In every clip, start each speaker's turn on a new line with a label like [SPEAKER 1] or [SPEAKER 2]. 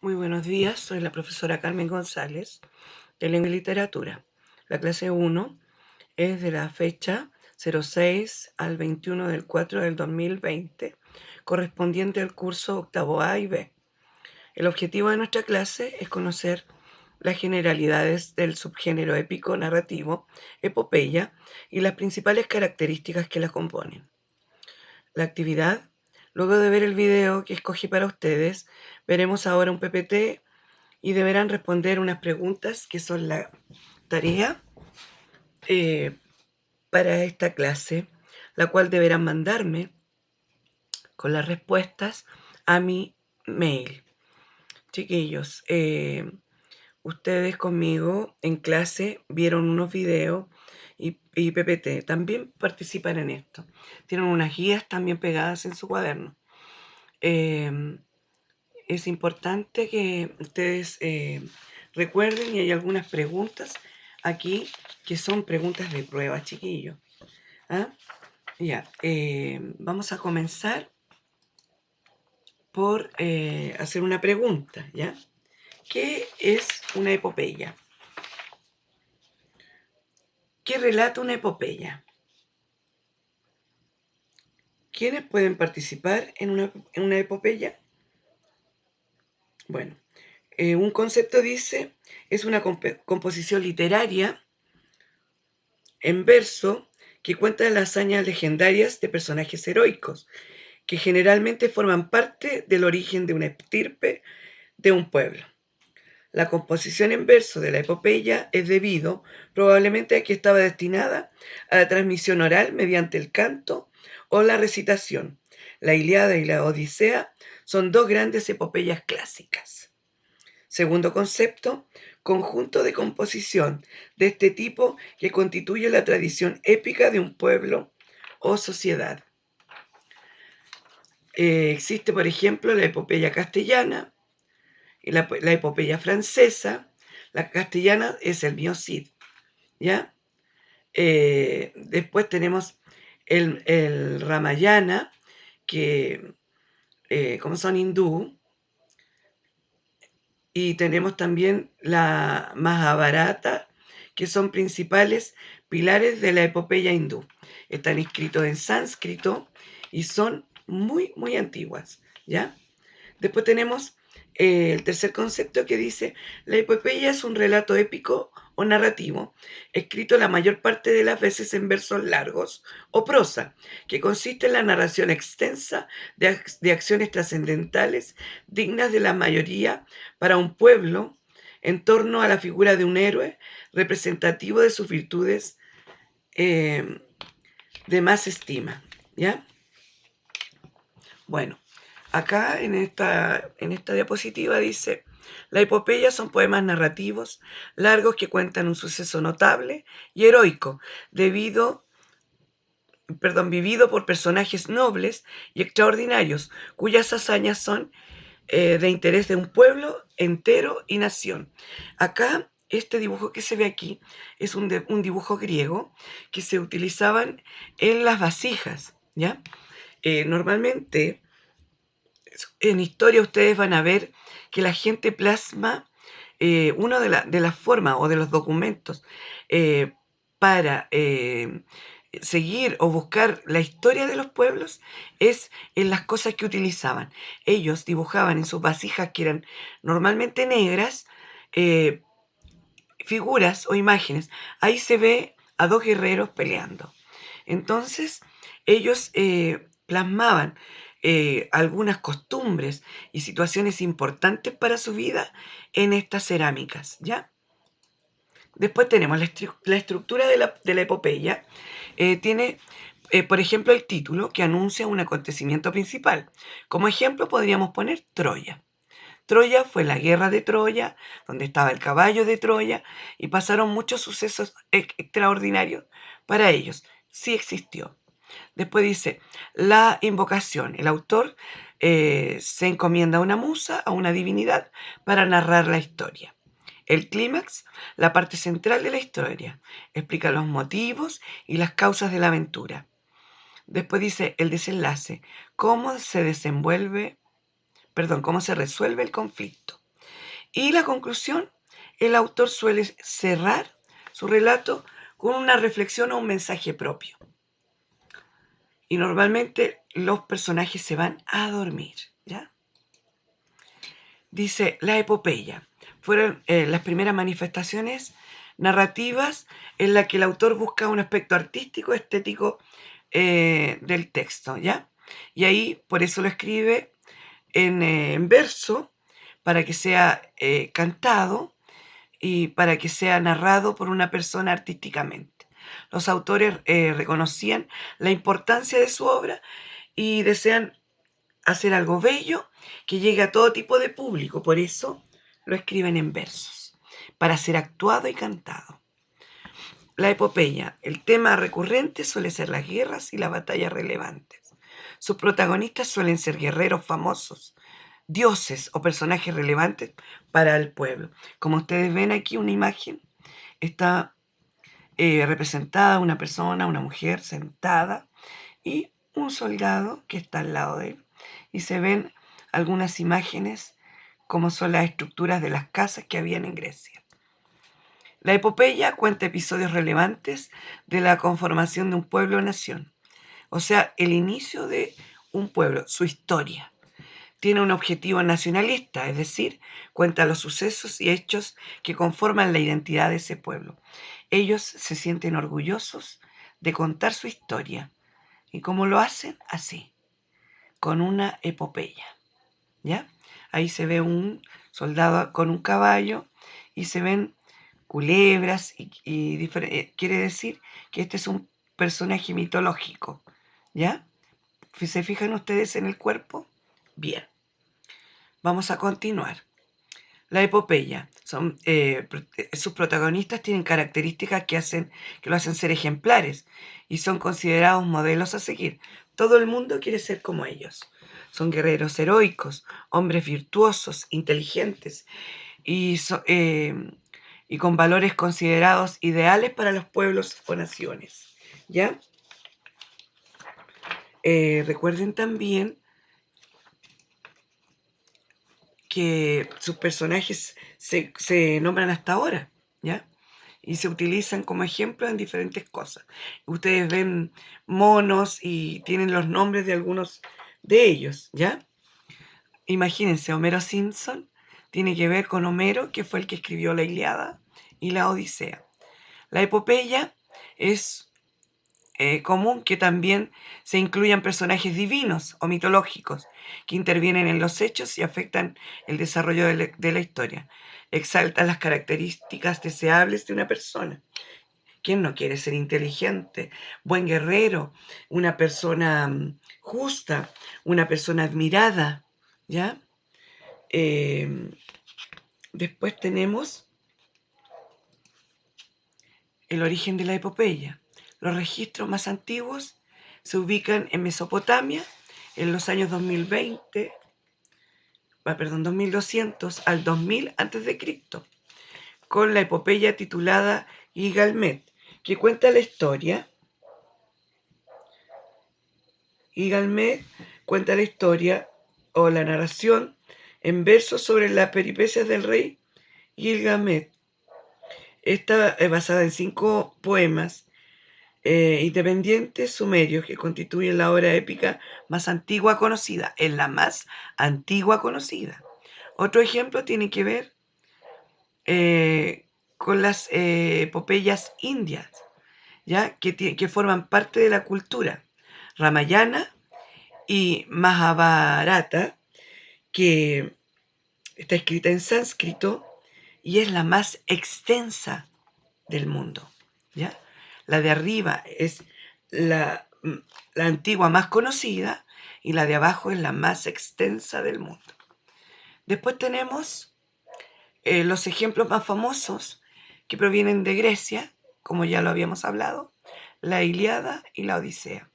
[SPEAKER 1] Muy buenos días, soy la profesora Carmen González de Lengua y Literatura. La clase 1 es de la fecha 06 al 21 del 4 del 2020, correspondiente al curso octavo A y B. El objetivo de nuestra clase es conocer las generalidades del subgénero épico narrativo, epopeya, y las principales características que la componen. La actividad, luego de ver el video que escogí para ustedes, veremos ahora un PPT y deberán responder unas preguntas que son la tarea eh, para esta clase, la cual deberán mandarme con las respuestas a mi mail. Chiquillos, ustedes conmigo en clase vieron unos videos y PPT. También participan en esto. Tienen unas guías también pegadas en su cuaderno. Es importante que ustedes recuerden, y hay algunas preguntas aquí que son preguntas de prueba, chiquillos. ¿Ah? Ya, vamos a comenzar por hacer una pregunta, ¿ya? ¿Qué es una epopeya? ¿Qué relata una epopeya? ¿Quiénes pueden participar en una epopeya? Bueno, un concepto dice, es una composición literaria en verso que cuenta las hazañas legendarias de personajes heroicos, que generalmente forman parte del origen de una estirpe de un pueblo. La composición en verso de la epopeya es debido probablemente a que estaba destinada a la transmisión oral mediante el canto o la recitación. La Ilíada y la Odisea son dos grandes epopeyas clásicas. Segundo concepto, conjunto de composición de este tipo que constituye la tradición épica de un pueblo o sociedad. Existe, por ejemplo, la epopeya castellana, la epopeya francesa. La castellana es el Mío Cid, ¿ya? Después tenemos el Ramayana, que como son hindú, y tenemos también la Mahabharata, que son principales pilares de la epopeya hindú. Están escritos en sánscrito y son muy, muy antiguas, ¿ya? Después tenemos el tercer concepto que dice, la epopeya es un relato épico o narrativo, escrito la mayor parte de las veces en versos largos o prosa, que consiste en la narración extensa de acciones trascendentales dignas de la mayoría para un pueblo en torno a la figura de un héroe representativo de sus virtudes eh, de más estima, ¿ya? Bueno, acá en esta diapositiva dice, la epopeya son poemas narrativos largos que cuentan un suceso notable y heroico, vivido por personajes nobles y extraordinarios, cuyas hazañas son de interés de un pueblo entero y nación. Acá, este dibujo que se ve aquí es un dibujo griego que se utilizaban en las vasijas, ¿ya? Normalmente en historia ustedes van a ver que la gente plasma una de las formas o de los documentos eh, para seguir o buscar la historia de los pueblos es en las cosas que utilizaban. Ellos dibujaban en sus vasijas, que eran normalmente negras, eh, figuras o imágenes. Ahí se ve a dos guerreros peleando. Entonces, ellos plasmaban algunas costumbres y situaciones importantes para su vida en estas cerámicas, ¿ya? Después tenemos la estructura de la epopeya. Tiene, por ejemplo, el título que anuncia un acontecimiento principal. Como ejemplo, podríamos poner Troya. Troya fue la guerra de Troya, donde estaba el caballo de Troya, y pasaron muchos sucesos extraordinarios para ellos. Sí existió. Después dice, la invocación. El autor se encomienda a una musa, a una divinidad, para narrar la historia. El clímax, la parte central de la historia. Explica los motivos y las causas de la aventura. Después dice el desenlace, cómo se resuelve el conflicto. Y la conclusión, el autor suele cerrar su relato con una reflexión o un mensaje propio. Y normalmente los personajes se van a dormir, ¿ya? Dice, la epopeya fueron las primeras manifestaciones narrativas en las que el autor busca un aspecto artístico, estético del texto, ¿ya? Y ahí, por eso lo escribe en verso, para que sea cantado y para que sea narrado por una persona artísticamente. Los autores reconocían la importancia de su obra y desean hacer algo bello que llegue a todo tipo de público. Por eso lo escriben en versos, para ser actuado y cantado. La epopeya, el tema recurrente suele ser las guerras y las batallas relevantes. Sus protagonistas suelen ser guerreros famosos, dioses o personajes relevantes para el pueblo. Como ustedes ven aquí, una imagen está representada una persona, una mujer sentada y un soldado que está al lado de él. Y se ven algunas imágenes como son las estructuras de las casas que habían en Grecia. La epopeya cuenta episodios relevantes de la conformación de un pueblo o nación, o sea, el inicio de un pueblo, su historia. Tiene un objetivo nacionalista, es decir, cuenta los sucesos y hechos que conforman la identidad de ese pueblo. Ellos se sienten orgullosos de contar su historia. ¿Y cómo lo hacen? Así, con una epopeya, ¿ya? Ahí se ve un soldado con un caballo y se ven culebras quiere decir que este es un personaje mitológico, ¿ya? ¿Se fijan ustedes en el cuerpo? Bien, vamos a continuar. La epopeya. Sus protagonistas tienen características que lo hacen ser ejemplares y son considerados modelos a seguir. Todo el mundo quiere ser como ellos. Son guerreros heroicos, hombres virtuosos, inteligentes y con valores considerados ideales para los pueblos o naciones. ¿Ya? Recuerden también que sus personajes se nombran hasta ahora, ¿ya? Y se utilizan como ejemplo en diferentes cosas. Ustedes ven monos y tienen los nombres de algunos de ellos, ¿ya? Imagínense, Homero Simpson tiene que ver con Homero, que fue el que escribió la Ilíada y la Odisea. La epopeya es común que también se incluyan personajes divinos o mitológicos que intervienen en los hechos y afectan el desarrollo de la historia. Exaltan las características deseables de una persona. ¿Quién no quiere ser inteligente, buen guerrero, una persona justa, una persona admirada? ¿Ya? Después tenemos el origen de la epopeya. Los registros más antiguos se ubican en Mesopotamia en los años 2200 al 2000 a.C., con la epopeya titulada Gilgamesh, que cuenta la historia. Gilgamesh cuenta la historia o la narración en versos sobre las peripecias del rey Gilgamesh. Está basada en 5 poemas independientes sumerios que constituyen la obra épica más antigua conocida, es la más antigua conocida. Otro ejemplo tiene que ver con las epopeyas indias, ¿ya? Que forman parte de la cultura Ramayana y Mahabharata, que está escrita en sánscrito y es la más extensa del mundo, ¿ya? La de arriba es la antigua más conocida y la de abajo es la más extensa del mundo. Después tenemos los ejemplos más famosos que provienen de Grecia, como ya lo habíamos hablado, la Ilíada y la Odisea.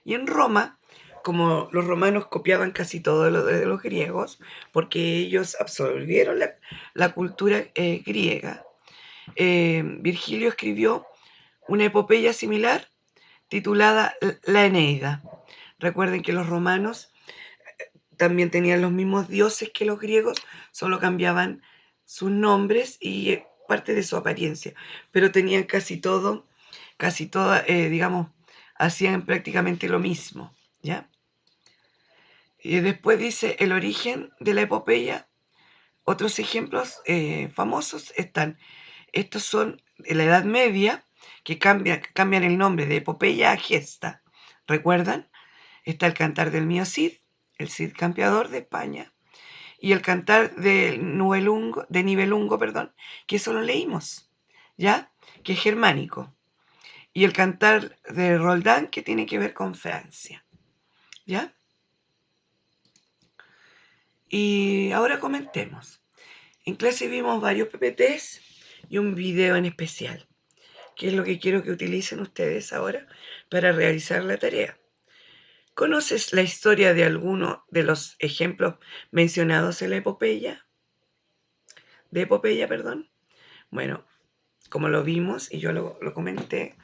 [SPEAKER 1] Y en Roma, como los romanos copiaban casi todo lo de los griegos, porque ellos absorbieron la cultura griega, Virgilio escribió una epopeya similar titulada La Eneida. Recuerden que los romanos también tenían los mismos dioses que los griegos, solo cambiaban sus nombres y parte de su apariencia, pero tenían casi todo, digamos, hacían prácticamente lo mismo, ¿ya? Y después dice el origen de la epopeya. Otros ejemplos famosos están, estos son de la Edad Media, que cambian el nombre de epopeya a gesta. ¿Recuerdan? Está el Cantar del Mío Cid, el Cid campeador de España, y el Cantar de Nibelungo, perdón, que eso lo leímos, ¿ya? Que es germánico. Y el Cantar de Roldán, que tiene que ver con Francia, ¿ya? Y ahora comentemos. En clase vimos varios PPTs y un video en especial, que es lo que quiero que utilicen ustedes ahora para realizar la tarea. ¿Conoces la historia de alguno de los ejemplos mencionados en la epopeya? De epopeya, perdón. Bueno, como lo vimos y yo lo comenté,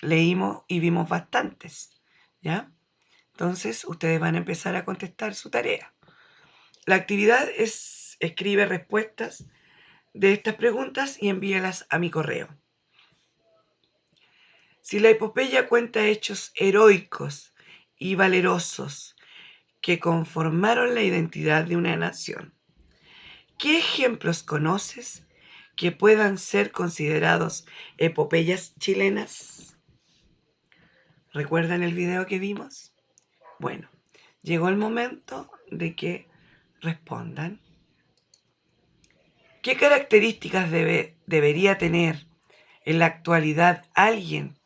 [SPEAKER 1] leímos y vimos bastantes, ¿ya? Entonces, ustedes van a empezar a contestar su tarea. La actividad es escribe respuestas de estas preguntas y envíelas a mi correo. Si la epopeya cuenta hechos heroicos y valerosos que conformaron la identidad de una nación, ¿qué ejemplos conoces que puedan ser considerados epopeyas chilenas? ¿Recuerdan el video que vimos? Bueno, llegó el momento de que respondan. ¿Qué características debería tener en la actualidad alguien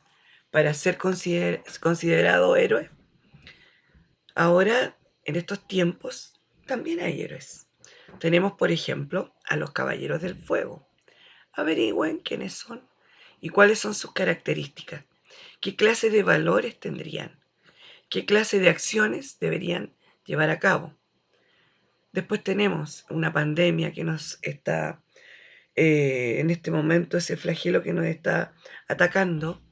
[SPEAKER 1] para ser considerado héroe? Ahora, en estos tiempos, también hay héroes. Tenemos, por ejemplo, a los Caballeros del Fuego. Averigüen quiénes son y cuáles son sus características. ¿Qué clase de valores tendrían? ¿Qué clase de acciones deberían llevar a cabo? Después tenemos una pandemia que nos está, en este momento, ese flagelo que nos está atacando.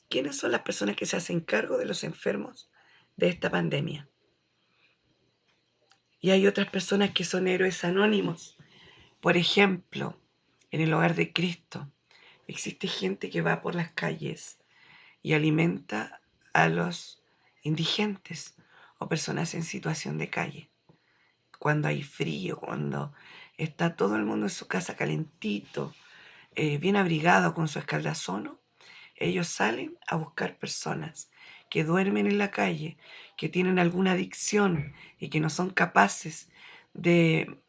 [SPEAKER 1] ¿Quiénes son las personas que se hacen cargo de los enfermos de esta pandemia? Y hay otras personas que son héroes anónimos. Por ejemplo, en el Hogar de Cristo existe gente que va por las calles y alimenta a los indigentes o personas en situación de calle. Cuando hay frío, cuando está todo el mundo en su casa calentito, bien abrigado con su escaldazono, ellos salen a buscar personas que duermen en la calle, que tienen alguna adicción y que no son capaces de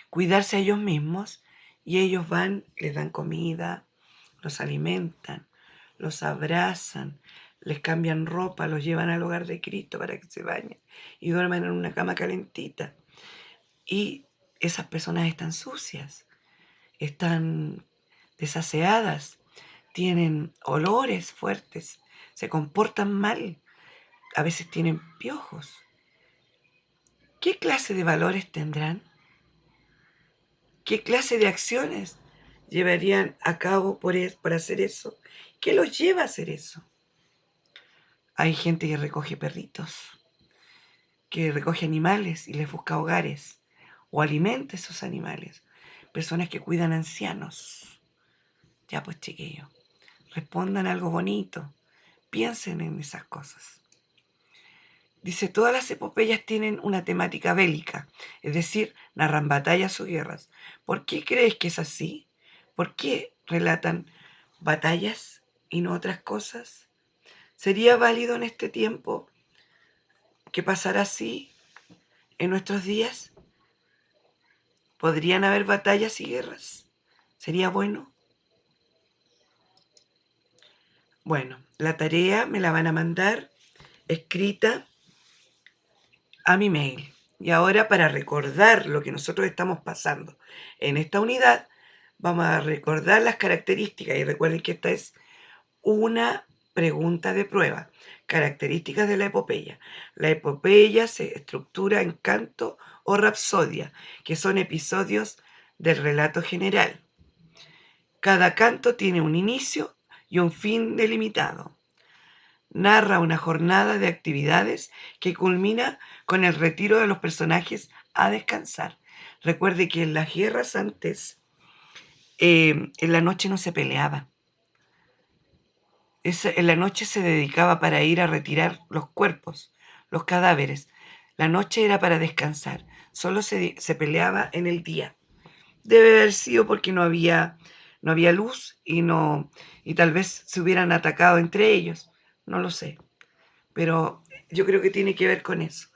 [SPEAKER 1] cuidarse a ellos mismos, y ellos van, les dan comida, los alimentan, los abrazan, les cambian ropa, los llevan al Hogar de Cristo para que se bañen y duerman en una cama calentita. Y esas personas están sucias, están desaseadas, tienen olores fuertes, se comportan mal, a veces tienen piojos. ¿Qué clase de valores tendrán? ¿Qué clase de acciones llevarían a cabo por hacer eso? ¿Qué los lleva a hacer eso? Hay gente que recoge perritos, que recoge animales y les busca hogares o alimenta a esos animales. Personas que cuidan ancianos. Ya pues, chiquillos, respondan algo bonito. Piensen en esas cosas. Dice, todas las epopeyas tienen una temática bélica, es decir, narran batallas o guerras. ¿Por qué crees que es así? ¿Por qué relatan batallas y no otras cosas? ¿Sería válido en este tiempo que pasara así en nuestros días? ¿Podrían haber batallas y guerras? ¿Sería bueno? Bueno, la tarea me la van a mandar escrita a mi mail. Y ahora, para recordar lo que nosotros estamos pasando en esta unidad, vamos a recordar las características. Y recuerden que esta es una pregunta de prueba. Características de la epopeya. La epopeya se estructura en canto o rapsodia, que son episodios del relato general. Cada canto tiene un inicio y un fin delimitado. Narra una jornada de actividades que culmina con el retiro de los personajes a descansar. Recuerde que en las guerras antes en la noche no se peleaba. En la noche se dedicaba para ir a retirar los cuerpos, los cadáveres. La noche era para descansar. Solo se peleaba en el día. Debe haber sido porque no había luz y tal vez se hubieran atacado entre ellos. No lo sé. Pero yo creo que tiene que ver con eso.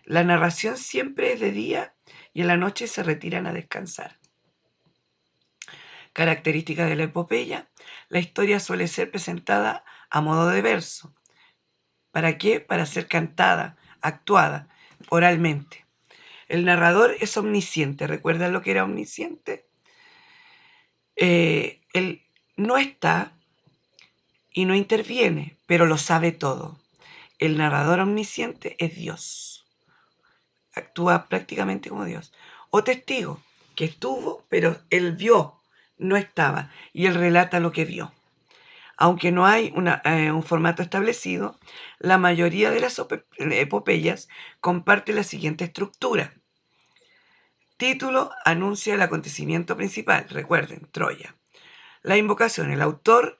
[SPEAKER 1] La narración siempre es de día y en la noche se retiran a descansar. Características de la epopeya: la historia suele ser presentada a modo de verso. ¿Para qué? Para ser cantada, actuada, oralmente. El narrador es omnisciente. ¿Recuerdan lo que era omnisciente? Él no está y no interviene, pero lo sabe todo. El narrador omnisciente es Dios. Actúa prácticamente como Dios. O testigo, que estuvo, pero él vio, no estaba, y él relata lo que vio. Aunque no hay un formato establecido, la mayoría de las epopeyas comparte la siguiente estructura. Título: anuncia el acontecimiento principal. Recuerden, Troya. La invocación: el autor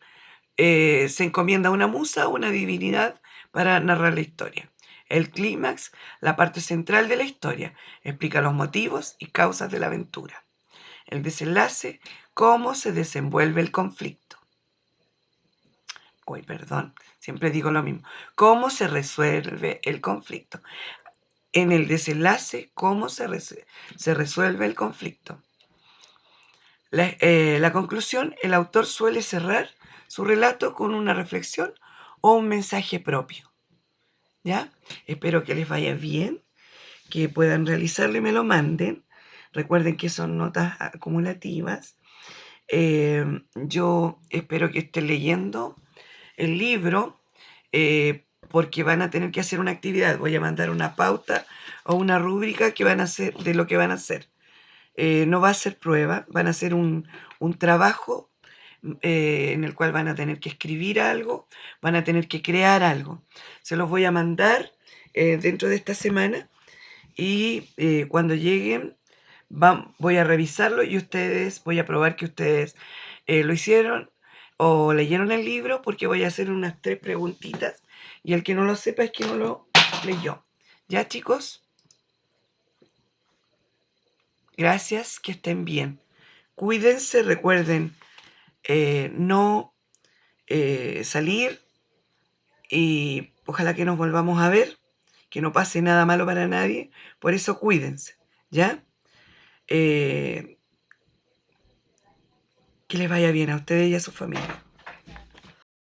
[SPEAKER 1] se encomienda a una musa o una divinidad para narrar la historia. El clímax: la parte central de la historia, explica los motivos y causas de la aventura. El desenlace: cómo se desenvuelve el conflicto. Perdón, siempre digo lo mismo. ¿Cómo se resuelve el conflicto? En el desenlace, ¿cómo se resuelve el conflicto? La conclusión: el autor suele cerrar su relato con una reflexión o un mensaje propio. ¿Ya? Espero que les vaya bien, que puedan realizarlo y me lo manden. Recuerden que son notas acumulativas. Yo espero que estén leyendo el libro, porque van a tener que hacer una actividad. Voy a mandar una pauta o una rúbrica que van a hacer de lo que van a hacer. No va a ser prueba, van a hacer un trabajo en el cual van a tener que escribir algo, van a tener que crear algo. Se los voy a mandar dentro de esta semana y cuando lleguen voy a revisarlo y voy a probar que ustedes lo hicieron o leyeron el libro, porque voy a hacer unas 3 preguntitas y el que no lo sepa es que no lo leyó. ¿Ya, chicos? Gracias, que estén bien. Cuídense, recuerden no salir y ojalá que nos volvamos a ver, que no pase nada malo para nadie, por eso cuídense, ¿ya? Que les vaya bien a ustedes y a su familia.